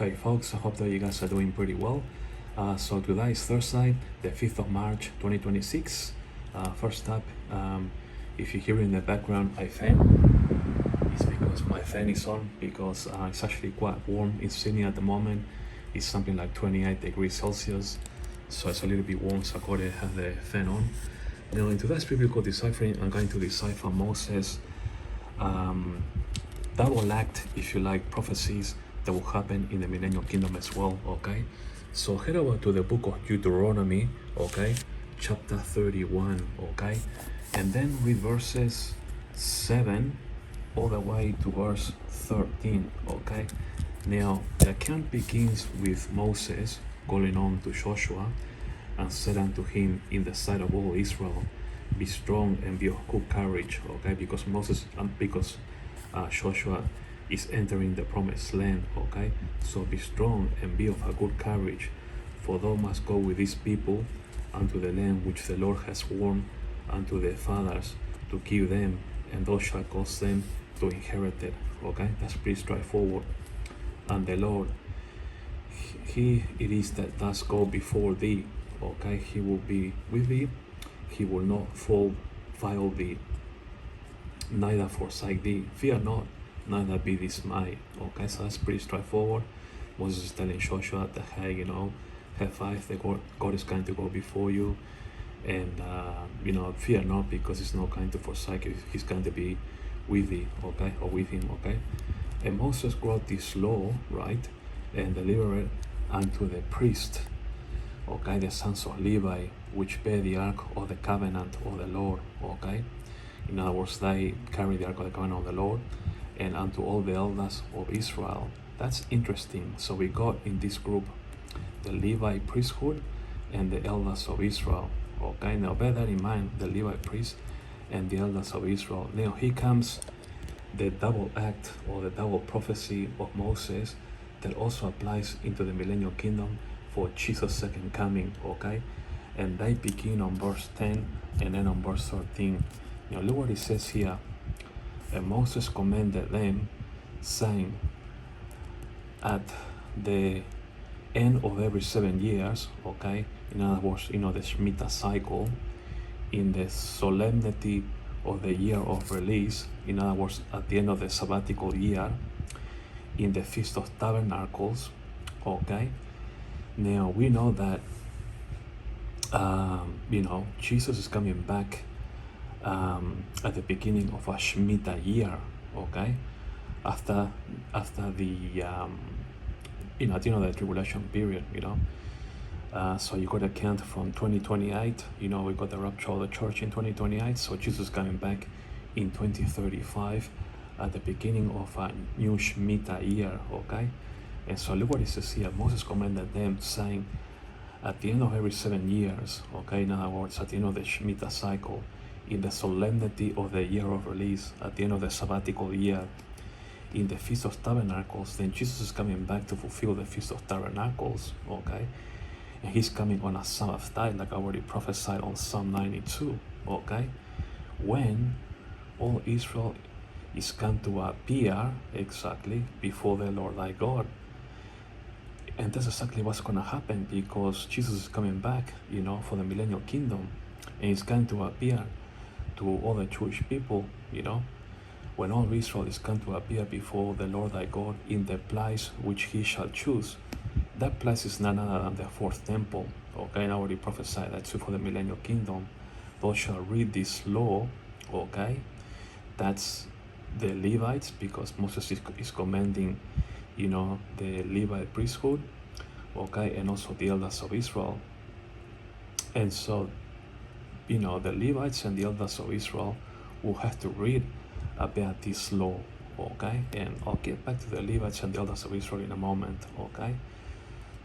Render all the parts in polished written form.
Hey folks, I hope that you guys are doing pretty well. So today is Thursday, the 5th of March 2026. First up, if you hear in the background a fan, it's because my fan is on because it's actually quite warm in Sydney at the moment. It's something like 28 degrees Celsius, so it's a little bit warm, so I gotta have the fan on. Now in today's biblical deciphering, I'm going to decipher Moses' double act, if you like, prophecies that will happen in the millennial kingdom as well. Okay, so head over to the book of Deuteronomy, okay, chapter 31, okay, and then read verses 7 all the way to verse 13. Okay, now the account begins with Moses calling on to Joshua and said unto him in the sight of all Israel, be strong and be of good courage. Okay, because Joshua is entering the promised land. Okay, so be strong and be of a good courage, for thou must go with these people unto the land which the Lord has sworn unto their fathers to give them, and thou shalt cause them to inherit it. Okay, that's pretty straightforward. And the Lord, he it is that does go before thee. Okay, he will be with thee, he will not fail thee, neither forsake thee. Fear not, neither be dismayed. Okay, so that's pretty straightforward. Moses is telling Joshua that, hey, have faith that God is going to go before you, and fear not, because he's not going to forsake you. He's going to be with thee, okay, or with him. Okay, and Moses brought this law, right, and delivered it unto the priest, okay, the sons of Levi, which bear the ark of the covenant of the Lord. Okay, in other words, they carry the ark of the covenant of the Lord, and unto all the elders of Israel. That's interesting. So we got in this group the Levi priesthood and the elders of Israel. Okay, now bear that in mind, the Levi priest and the elders of Israel. Now here comes the double act or the double prophecy of Moses that also applies into the millennial kingdom for Jesus' second coming. Okay, and they begin on verse 10 and then on verse 13. Now look what it says here. And Moses commanded them, saying, at the end of every 7 years, okay, in other words, the Shemitah cycle, in the solemnity of the year of release, in other words, at the end of the sabbatical year, in the Feast of Tabernacles. Okay, now we know that Jesus is coming back at the beginning of a Shemitah year. Okay, after the the tribulation period. So you got to count from 2028. We got the rapture of the church in 2028. So Jesus coming back in 2035 at the beginning of a new Shemitah year. Okay, and so look what it says here. Moses commanded them, saying, at the end of every 7 years, okay, in other words, at the end of the Shemitah cycle, in the solemnity of the year of release, at the end of the sabbatical year, in the Feast of Tabernacles, then Jesus is coming back to fulfill the Feast of Tabernacles. Okay, and he's coming on a Sabbath day, like I already prophesied on Psalm 92. Okay, when all Israel is going to appear exactly before the Lord thy God. And that's exactly what's going to happen, because Jesus is coming back, for the millennial kingdom, and he's going to appear to all the Jewish people, when all Israel is going to appear before the Lord thy God in the place which he shall choose. That place is none other than the fourth temple. Okay, and I already prophesied that too for the millennial kingdom. Thou shalt read this law. Okay, that's the Levites, because Moses is commanding, the Levite priesthood. Okay, and also the elders of Israel. And so, the Levites and the elders of Israel will have to read about this law. Okay, and I'll get back to the Levites and the elders of Israel in a moment. Okay,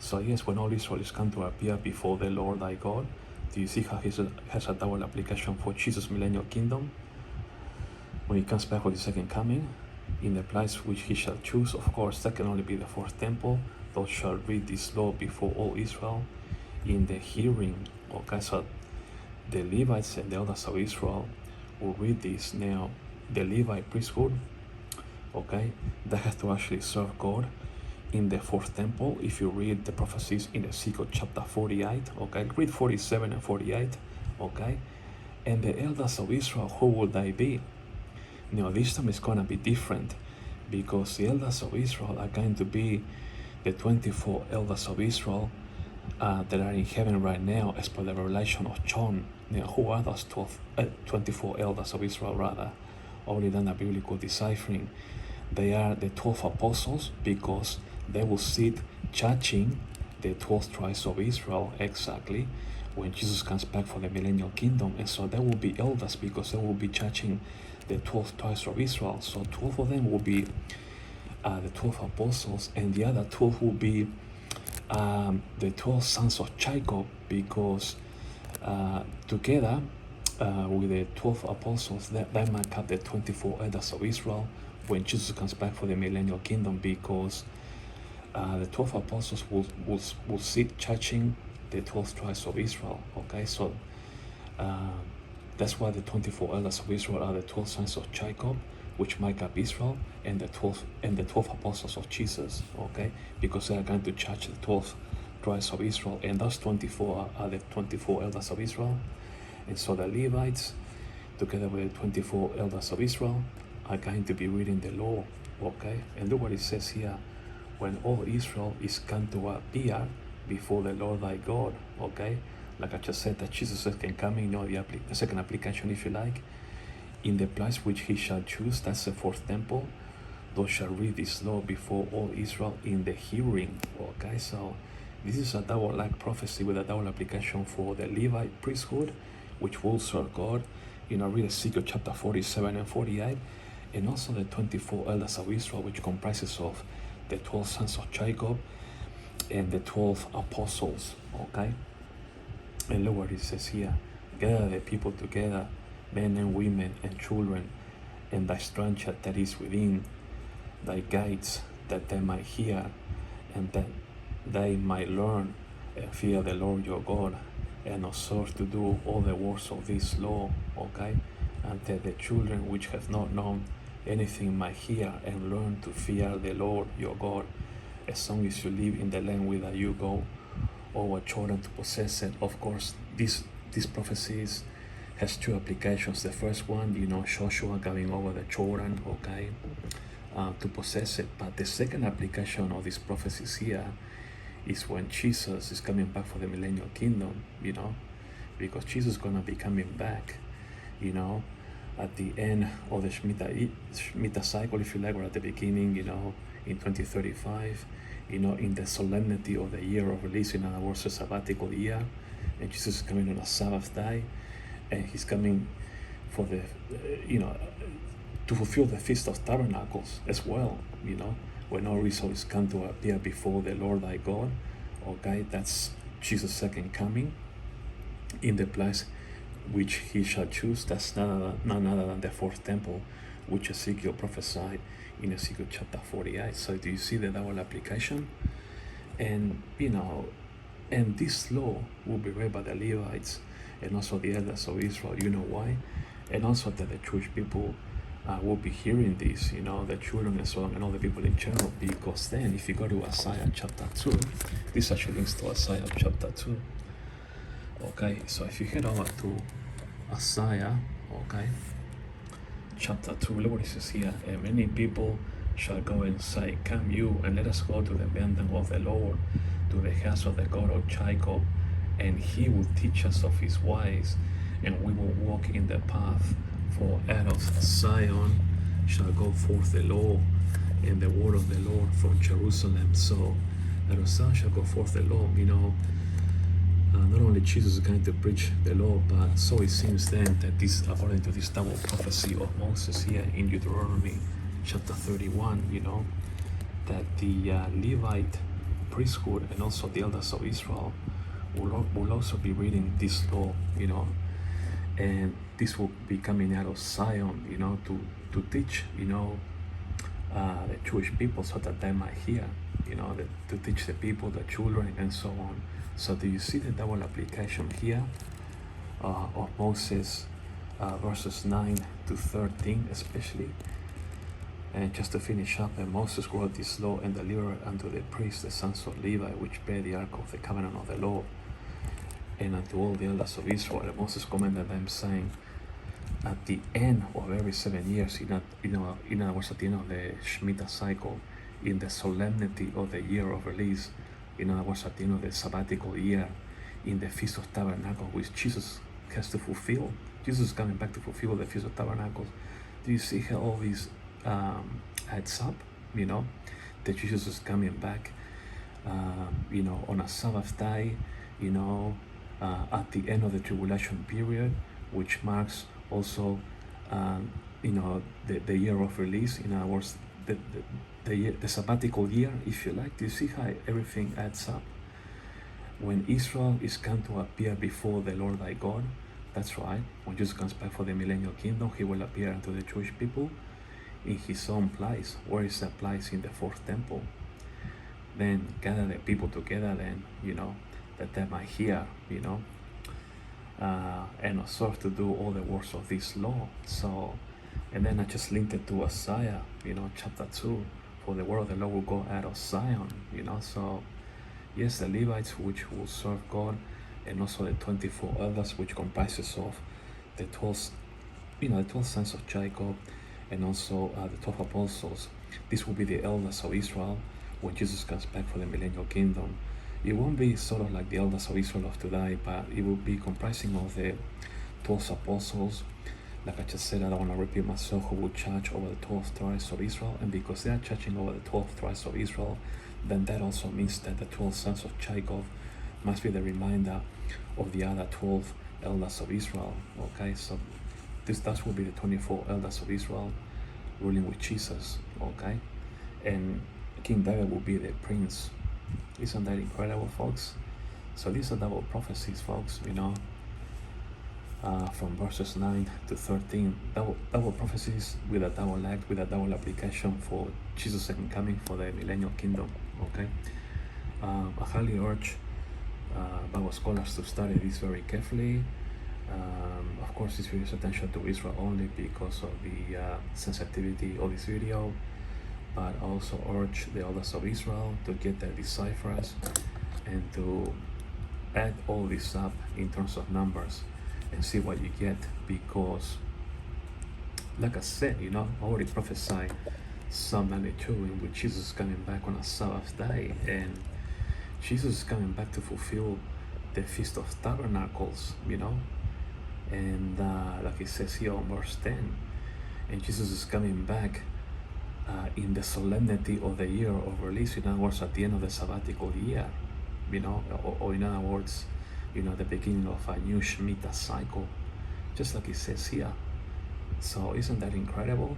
so yes, when all Israel is going to appear before the Lord thy God, do you see how he has a double application for Jesus' millennial kingdom? When he comes back for his second coming, in the place which he shall choose, of course, that can only be the fourth temple. Thou shalt read this law before all Israel in the hearing. Okay, so the Levites and the elders of Israel will read this. Now, the Levite priesthood, okay, that has to actually serve God in the fourth temple. If you read the prophecies in Ezekiel chapter 48, okay, read 47 and 48, okay. And the elders of Israel, who will they be? Now this time it's going to be different, because the elders of Israel are going to be the 24 elders of Israel that are in heaven right now, as per the revelation of John. Now, who are those 24 elders of Israel, rather? Already done a biblical deciphering. They are the 12 apostles, because they will sit judging the 12 tribes of Israel exactly when Jesus comes back for the millennial kingdom. And so they will be elders, because they will be judging the 12 tribes of Israel. So 12 of them will be the 12 apostles, and the other 12 will be the 12 sons of Jacob, because together with the 12 apostles, they make up the 24 elders of Israel when Jesus comes back for the millennial kingdom, because the 12 apostles will sit judging the 12 tribes of Israel. Okay, so that's why the 24 elders of Israel are the 12 sons of Jacob, which make up Israel, and the 12 apostles of Jesus. Okay, because they are going to judge the 12 tribes of Israel, and those 24 are the 24 elders of Israel. And so the Levites, together with the 24 elders of Israel, are going to be reading the law. Okay, and look what it says here: when all Israel is going to appear before the Lord thy God. Okay, like I just said, that Jesus can come in, the second application, if you like, in the place which he shall choose. That's the fourth temple. Thou shalt read this law before all Israel in the hearing. Okay, so this is a double-like prophecy with a double application for the Levite priesthood, which will serve God. Read Ezekiel chapter 47 and 48, and also the 24 elders of Israel, which comprises of the 12 sons of Jacob and the 12 apostles. Okay, and look what it says here: gather the people together, men and women and children, and thy stranger that is within thy gates, that they might hear, and that they might learn and fear the Lord your God, and observe to do all the words of this law. Okay, and that the children which have not known anything might hear and learn to fear the Lord your God, as long as you live in the land whither you go over Jordan to possess it. Of course, these prophecies has two applications. The first one, Joshua going over the Jordan, okay, to possess it. But the second application of these prophecies here is when Jesus is coming back for the millennial kingdom, because Jesus is going to be coming back, at the end of the Shemitah cycle, if you like, or at the beginning, in 2035, in the solemnity of the year of release, in other words, a sabbatical year, and Jesus is coming on a Sabbath day, and he's coming for the, to fulfill the Feast of Tabernacles as well, when all Israel is going to appear before the Lord thy God. Okay, that's Jesus' second coming in the place which he shall choose. That's none other than the fourth temple, which Ezekiel prophesied in Ezekiel chapter 48. So do you see the double application? And, and this law will be read by the Levites and also the elders of Israel. You know why? And also that the Jewish people will be hearing this, the children and so on, and all the people in general, because then if you go to Isaiah chapter 2, this actually links to Isaiah chapter 2. Okay, so if you head over to Isaiah, okay, chapter 2, look what it says here: and many people shall go and say, come you, and let us go to the mountain of the Lord, to the house of the God of Jacob, and he will teach us of his ways, and we will walk in the path. For out of Zion shall go forth the law, and the word of the Lord from Jerusalem. So out of Zion shall go forth the law. Not only Jesus is going to preach the law, but so it seems then that this, according to this double prophecy of Moses here in Deuteronomy chapter 31, that the Levite priesthood and also the elders of Israel will also be reading this law, and this will be coming out of Zion, to teach, the Jewish people, so that they might hear, to teach the people, the children, and so on. So do you see the double application here of Moses, verses 9 to 13 especially? And just to finish up, and Moses wrote this law and delivered unto the priests, the sons of Levi, which bear the ark of the covenant of the Lord, and unto all the elders of Israel. And Moses commanded them, saying, at the end of every 7 years, in other words, at the end of the Shemitah cycle, in the solemnity of the year of release, in other words, at the end of the sabbatical year, in the Feast of Tabernacles, which Jesus has to fulfill. Jesus is coming back to fulfill the Feast of Tabernacles. Do you see how all this adds up? That Jesus is coming back, on a Sabbath day, at the end of the tribulation period, which marks also, the year of release. In other words, the sabbatical year, if you like. Do you see how everything adds up? When Israel is going to appear before the Lord thy God, that's right, when Jesus comes back for the millennial kingdom, he will appear unto the Jewish people in his own place. Where is that place? In the fourth temple. Then gather the people together, then, that they might hear, and observe to do all the works of this law. So, and then I just linked it to Isaiah, chapter 2, for the word of the Lord will go out of Zion, so yes, the Levites, which will serve God, and also the 24 elders, which comprises of the 12, the 12 sons of Jacob, and also the 12 apostles. This will be the elders of Israel when Jesus comes back for the millennial kingdom. It won't be sort of like the elders of Israel of today, but it will be comprising of the 12 apostles. Like I just said, I don't want to repeat myself, who will charge over the 12 tribes of Israel. And because they are charging over the 12 tribes of Israel, then that also means that the 12 sons of Jacob must be the reminder of the other 12 elders of Israel. Okay, so that will be the 24 elders of Israel ruling with Jesus. Okay, and King David will be the prince. Isn't that incredible, folks? So these are double prophecies, folks, from verses 9 to 13. Double prophecies with a double act, with a double application for Jesus' second coming, for the millennial kingdom. Okay, I highly urge Bible scholars to study this very carefully. Of course, this video is attention to Israel only because of the sensitivity of this video, but I also urge the elders of Israel to get their deciphers and to add all this up in terms of numbers and see what you get, because like I said, I already prophesied Psalm 92 in which Jesus is coming back on a Sabbath day, and Jesus is coming back to fulfill the Feast of Tabernacles, and like it says here on verse 10, and Jesus is coming back in the solemnity of the year of release, in other words, at the end of the sabbatical year, or in other words, the beginning of a new Shemitah cycle, just like it says here. So isn't that incredible?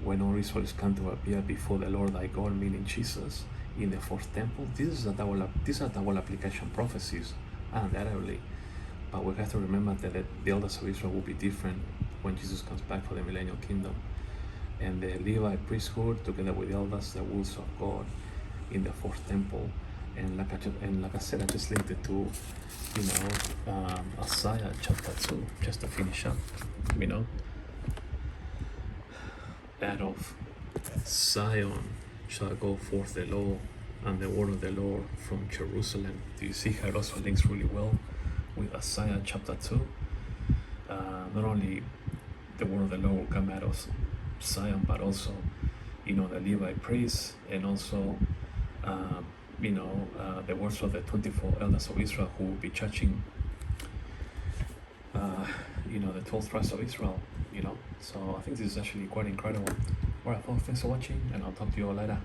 When all Israel is going to appear before the Lord thy God, meaning Jesus, in the fourth temple. These are double application prophecies, undoubtedly. But we have to remember that the elders of Israel will be different when Jesus comes back for the millennial kingdom. And the Levite priesthood, together with the elders, the wolves of God in the fourth temple. And like I said, I just linked it to, Isaiah chapter 2, just to finish up, Out of Zion shall go forth the law and the word of the Lord from Jerusalem. Do you see how it also links really well with Isaiah chapter 2? Not only the word of the Lord will come out of Zion, but also, the Levite priests, and also, the words of the 24 elders of Israel who will be judging, the 12 tribes of Israel, So I think this is actually quite incredible. Alright, folks, thanks for watching, and I'll talk to you all later.